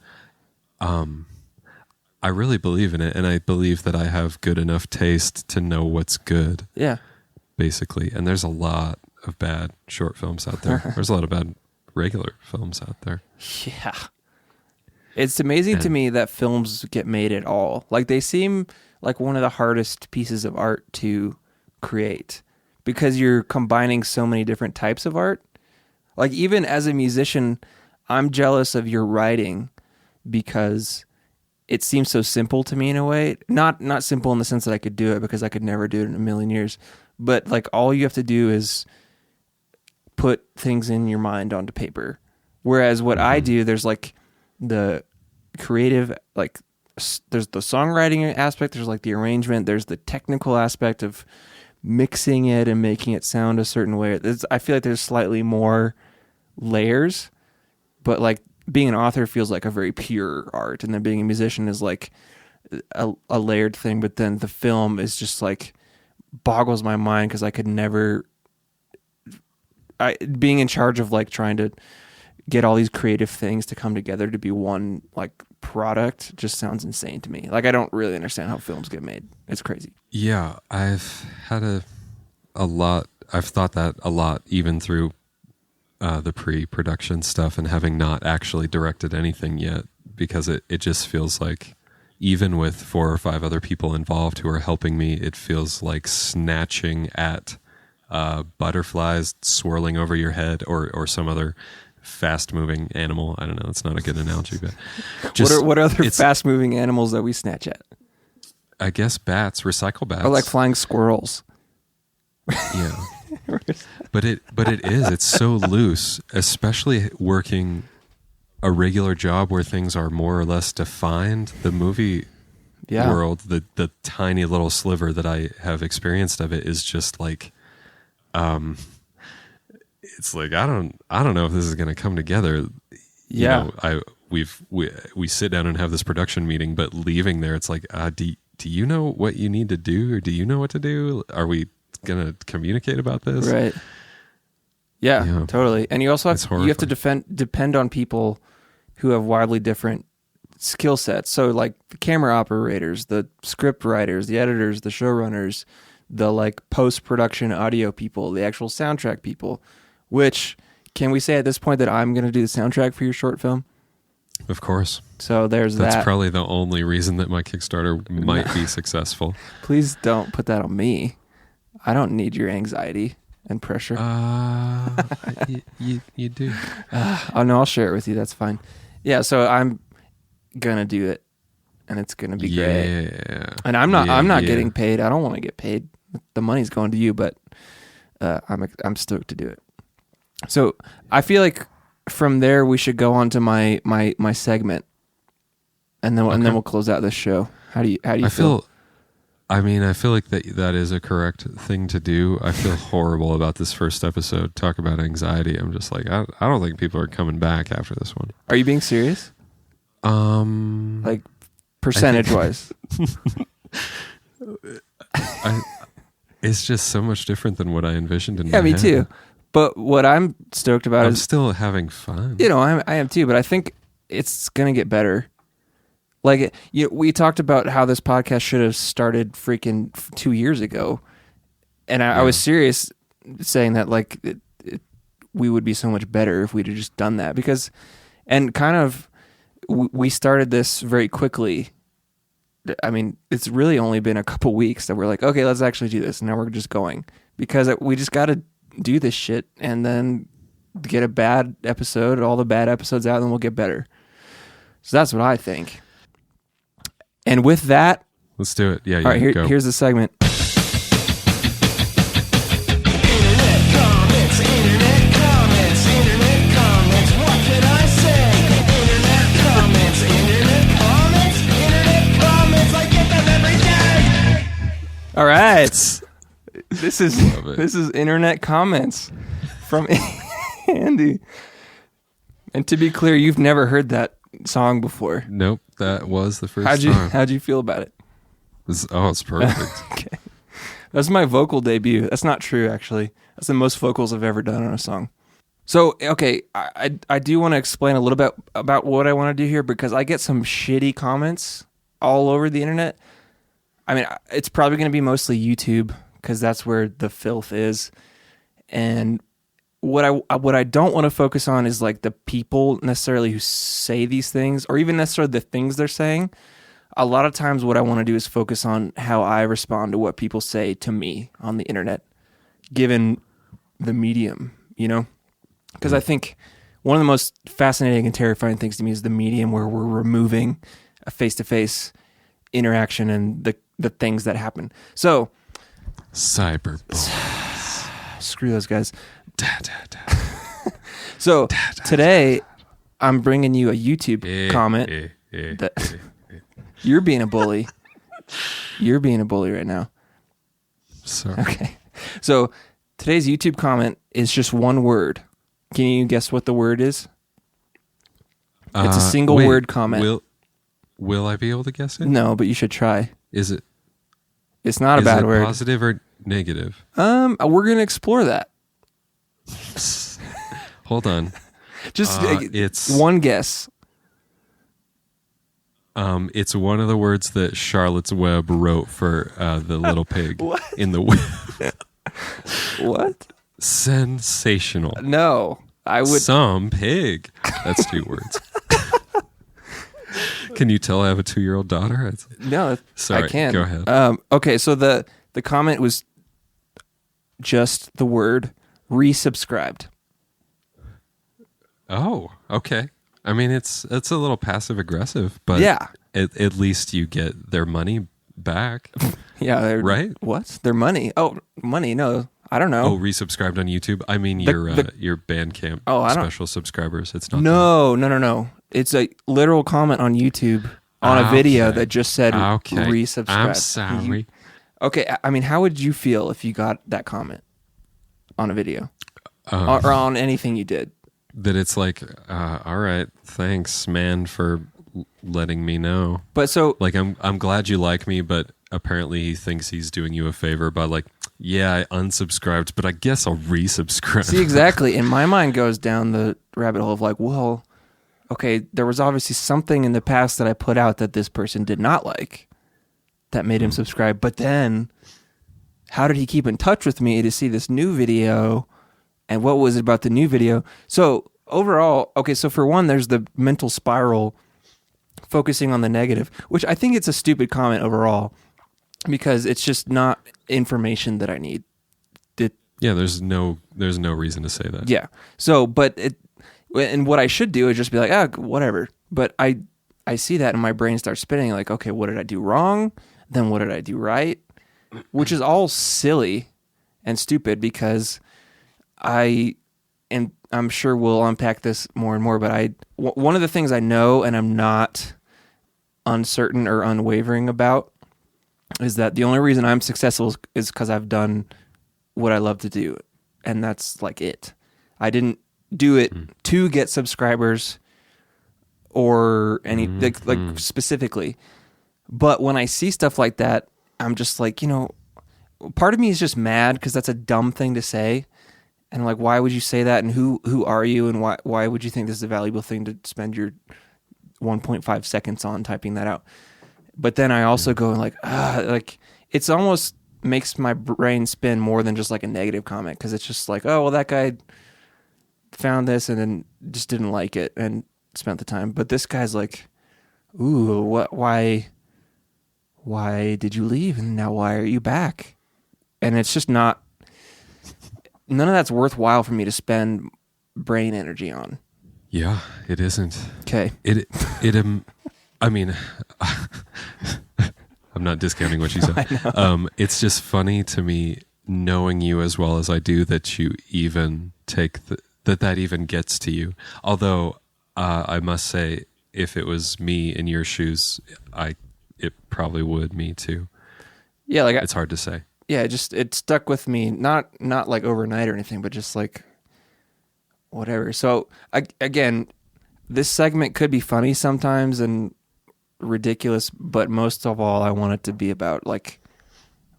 I really believe in it, and I believe that I have good enough taste to know what's good. Yeah. Basically. And there's a lot of bad short films out there. There's a lot of bad regular films out there. Yeah. It's amazing to me that films get made at all. Like, they seem like one of the hardest pieces of art to create because you're combining so many different types of art. Like, even as a musician, I'm jealous of your writing because... it seems so simple to me in a way. Not simple in the sense that I could do it because I could never do it in a million years. But like all you have to do is put things in your mind onto paper. Whereas what I do, there's like the creative, like there's the songwriting aspect, there's like the arrangement, there's the technical aspect of mixing it and making it sound a certain way. I feel like there's slightly more layers, but like being an author feels like a very pure art, and then being a musician is like a layered thing. But then the film is just like boggles my mind because I could never. Being in charge of like trying to get all these creative things to come together to be one like product just sounds insane to me. Like I don't really understand how films get made. It's crazy. Yeah, I've had a lot. I've thought that a lot, even through. The pre-production stuff and having not actually directed anything yet, because it just feels like even with 4 or 5 other people involved who are helping me, it feels like snatching at butterflies swirling over your head, or some other fast-moving animal. I don't know. It's not a good analogy, but just, what are other fast-moving animals that we snatch at? I guess bats, recycle bats, or like flying squirrels. Yeah, but it's so loose, especially working a regular job where things are more or less defined. The movie world, the tiny little sliver that I have experienced of it is just like, it's like I don't know if this is going to come together. You know, we sit down and have this production meeting, but leaving there, it's like, do you know what you need to do, or do you know what to do? Are we going to communicate about this? Right. Yeah, totally. And you also have to depend on people who have wildly different skill sets. So like the camera operators, the script writers, the editors, the showrunners, the like post-production audio people, the actual soundtrack people, which can we say at this point that I'm going to do the soundtrack for your short film? Of course. So that's that. That's probably the only reason that my Kickstarter might be successful. Please don't put that on me. I don't need your anxiety and pressure. You do. Oh no, I'll share it with you. That's fine. Yeah, so I'm gonna do it, and it's gonna be great. And I'm not getting paid. I don't want to get paid. The money's going to you, but I'm stoked to do it. So I feel like from there we should go on to my segment, and then we'll close out this show. How do you feel? I feel like that is a correct thing to do. I feel horrible about this first episode. Talk about anxiety. I'm just like, I don't think people are coming back after this one. Are you being serious? Like percentage wise? It's just so much different than what I envisioned in my head. Yeah, me too. But what I'm stoked about I'm still having fun. You know, I am too, but I think it's going to get better. Like, we talked about how this podcast should have started freaking 2 years ago. And I was serious saying that, like, we would be so much better if we'd have just done that. Because, and kind of, we started this very quickly. I mean, it's really only been a couple weeks that we're like, okay, let's actually do this. And now we're just going. Because we just got to do this shit and then get a bad episode, all the bad episodes out, and then we'll get better. So that's what I think. And with that, let's do it. Yeah, all right, here's the segment. Internet comments, what can I say? Internet comments, I get them every day. All right. This is internet comments from Andy. And to be clear, you've never heard that song before. Nope, that was the first song. How'd you feel about it? It's perfect. Okay. That's my vocal debut. That's not true, actually. That's the most vocals I've ever done on a song. So, okay, I do want to explain a little bit about what I want to do here, because I get some shitty comments all over the internet. I mean, it's probably going to be mostly YouTube, because that's where the filth is. And what I don't want to focus on is like the people necessarily who say these things, or even necessarily the things they're saying. A lot of times what I want to do is focus on how I respond to what people say to me on the internet, given the medium, you know? Because I think one of the most fascinating and terrifying things to me is the medium where we're removing a face-to-face interaction and the things that happen. So, cyberbullies. Screw those guys. So today I'm bringing you a YouTube comment that you're being a bully. You're being a bully right now. Sorry. Okay. So today's YouTube comment is just one word. Can you guess what the word is? It's a single word comment. Will I be able to guess it? No, but you should try. Is it? It's not a bad word. Positive or negative? We're gonna explore that. Hold on. Just it's one guess. It's one of the words that Charlotte's Web wrote for the little pig What? in the web. What? Sensational. No, I would. Some pig. That's 2 words. Can you tell I have a 2-year-old daughter? No, Sorry, I can. go ahead. Okay, so the comment was just the word resubscribed. Oh, okay. I mean, it's a little passive aggressive, but Yeah. at least you get their money back. Yeah, Right? What? Their money? Oh, money? No, I don't know. Oh, resubscribed on YouTube. I mean, your Bandcamp special subscribers. It's not. No. It's a literal comment on YouTube on a video that just said resubscribe. I'm sorry. Okay, I mean, how would you feel if you got that comment on a video or on anything you did? That it's like, all right, thanks, man, for letting me know. But so, like, I'm glad you like me, but apparently he thinks he's doing you a favor by like, yeah, I unsubscribed, but I guess I'll resubscribe. See, exactly. And my mind goes down the rabbit hole of like, well, okay, there was obviously something in the past that I put out that this person did not like that made him subscribe. But then how did he keep in touch with me to see this new video? And what was it about the new video? So overall, okay, so for one, there's the mental spiral focusing on the negative, which I think it's a stupid comment overall because it's just not information that I need. Yeah, there's no reason to say that. Yeah. So, and what I should do is just be like, whatever. But I see that and my brain starts spinning like, okay, what did I do wrong? Then what did I do right? Which is all silly and stupid because I'm sure we'll unpack this more and more, but one of the things I know and I'm not uncertain or unwavering about is that the only reason I'm successful is because I've done what I love to do. And that's like it. I didn't do it to get subscribers or any like specifically. But when I see stuff like that, I'm just like, part of me is just mad because that's a dumb thing to say. And like, why would you say that? And who are you? And why would you think this is a valuable thing to spend your 1.5 seconds on typing that out? But then I also go and like it's almost makes my brain spin more than just like a negative comment. Cause it's just like, oh, well, that guy found this and then just didn't like it and spent the time. But this guy's like, ooh, why did you leave? And now why are you back? And it's just none of that's worthwhile for me to spend brain energy on. Yeah, it isn't. Okay. I mean, I'm not discounting what you said. It's just funny to me knowing you as well as I do that you even take that even gets to you. Although I must say, if it was me in your shoes, it probably would me too. Yeah, like it's hard to say. Yeah, it stuck with me, not like overnight or anything, but just like whatever. So again, this segment could be funny sometimes and ridiculous, but most of all, I want it to be about like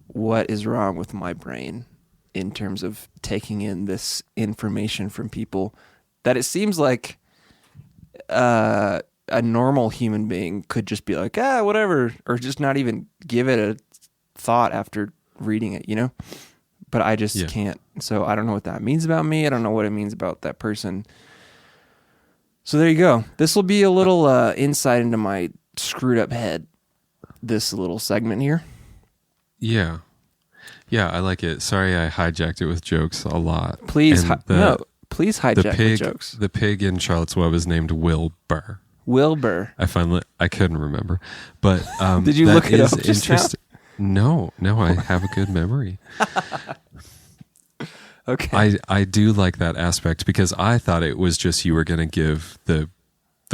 what is wrong with my brain in terms of taking in this information from people that it seems like a normal human being could just be like, whatever, or just not even give it a thought after reading it, but I just can't. So I don't know what that means about me. I don't know what it means about that person. So there you go. This will be a little insight into my screwed up head, this little segment here. Yeah, I like it. Sorry I hijacked it with jokes a lot. Please, please hijack with jokes. The pig in Charlotte's Web is named Wilbur. Wilbur. I couldn't remember, but did you look it up just now? No, I have a good memory. Okay. I do like that aspect because I thought it was just you were going to give the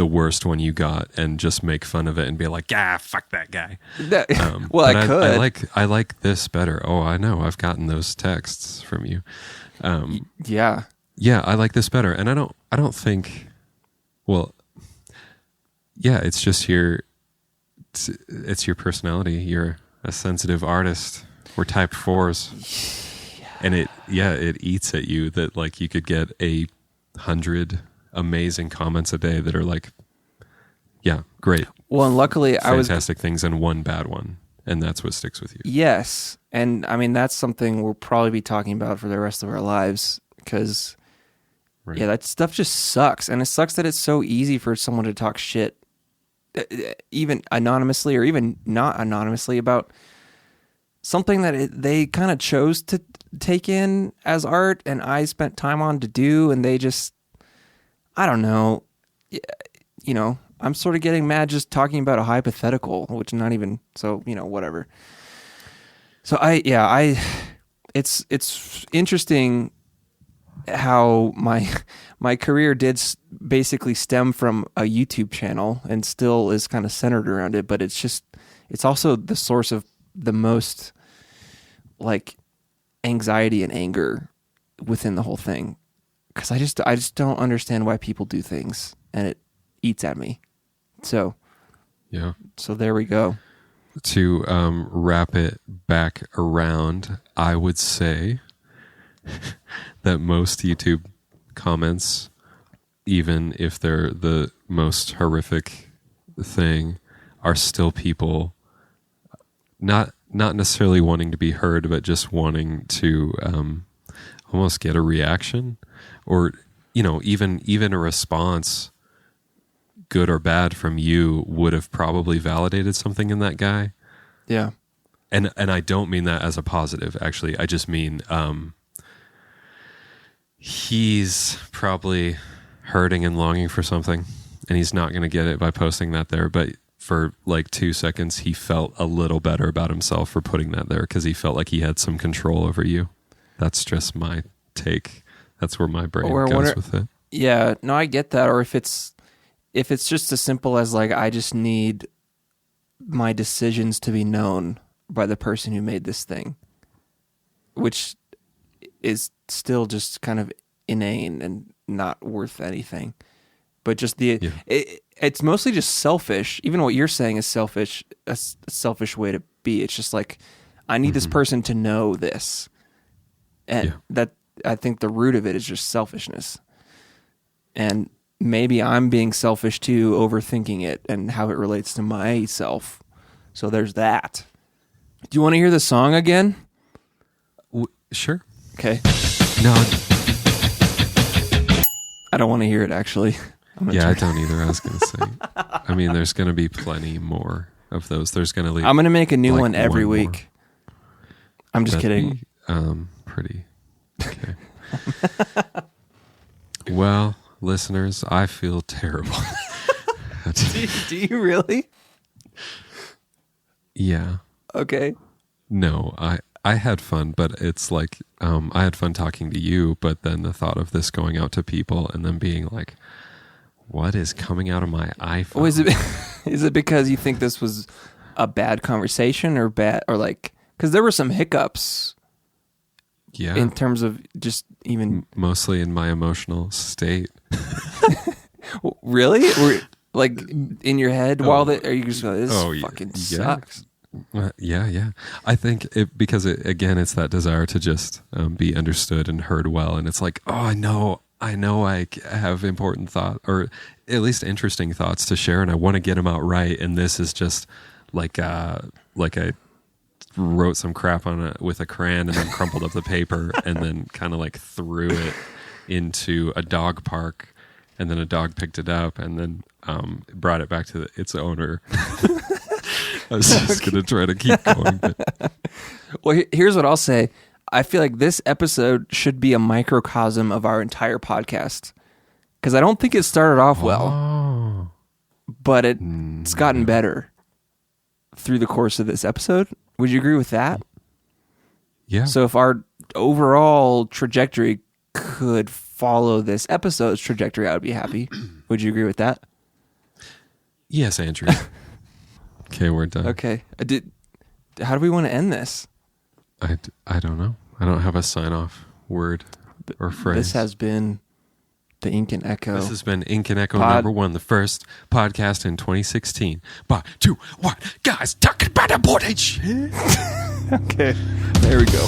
worst one you got and just make fun of it and be like, fuck that guy. Well, I could. I like this better. Oh, I know. I've gotten those texts from you. Yeah. Yeah, I like this better. And I don't think, well, yeah, it's just it's your personality. You're a sensitive artist. We're type 4s. And it eats at you that like you could get 100 amazing comments a day that are like, yeah, great. Well, and luckily fantastic things and one bad one. And that's what sticks with you. Yes. And I mean, that's something we'll probably be talking about for the rest of our lives because that stuff just sucks. And it sucks that it's so easy for someone to talk shit even anonymously or even not anonymously, about something that they kind of chose to take in as art and I spent time on to do, and they just, I don't know, you know, I'm sort of getting mad just talking about a hypothetical, which not even, so, you know, whatever. So it's interesting how my career did basically stem from a YouTube channel and still is kind of centered around it, but it's also the source of the most like anxiety and anger within the whole thing, because I just don't understand why people do things, and it eats at me. So there we go. To wrap it back around, I would say that most YouTube comments, even if they're the most horrific thing, are still people not necessarily wanting to be heard, but just wanting to almost get a reaction, or, you know, even a response, good or bad, from you would have probably validated something in that guy. Yeah. And I don't mean that as a positive, actually. I just mean he's probably hurting and longing for something, and he's not going to get it by posting that there. But for like 2 seconds, he felt a little better about himself for putting that there, because he felt like he had some control over you. That's just my take. That's where my brain goes with it. Yeah, no, I get that. Or if it's just as simple as like, I just need my decisions to be known by the person who made this thing, which is still just kind of inane and not worth anything. But just it's mostly just selfish. Even what you're saying is selfish, a selfish way to be. It's just like, I need this person to know this. And that, I think the root of it is just selfishness. And maybe I'm being selfish too, overthinking it and how it relates to myself. So there's that. Do you want to hear the song again? Sure. Okay. No. I don't want to hear it, actually. I don't either. I was going to say. I mean, there's going to be plenty more of those. There's going to leave. I'm going to make a new one every week. I'm just kidding. Pretty. Okay. Well, listeners, I feel terrible. Do you really? Yeah. Okay. No, I had fun, but it's like, I had fun talking to you, but then the thought of this going out to people and then being like, what is coming out of my iPhone? Oh, is it because you think this was a bad conversation or like, because there were some hiccups. Yeah. In terms of just even mostly in my emotional state. Really? Or like in your head while are you just going, this fucking sucks? Yeah. I think because again, it's that desire to just be understood and heard well. And it's like, oh, I know I have important thoughts, or at least interesting thoughts to share, and I want to get them out right. And this is just like I wrote some crap on it with a crayon and then crumpled up the paper and then kind of like threw it into a dog park, and then a dog picked it up and then brought it back to its owner. I was just going to try to keep going. But. Well, here's what I'll say. I feel like this episode should be a microcosm of our entire podcast, because I don't think it started off well, but it's gotten better through the course of this episode. Would you agree with that? Yeah. So if our overall trajectory could follow this episode's trajectory, I would be happy. Would you agree with that? Yes, Andrew. Okay, we're done. Okay. How do we want to end this? I don't know. I don't have a sign-off word or phrase. This has been the Ink and Echo. This has been Ink and Echo number 1, the first podcast in 2016. By 2 1 guys talking about important shit. Okay, there we go.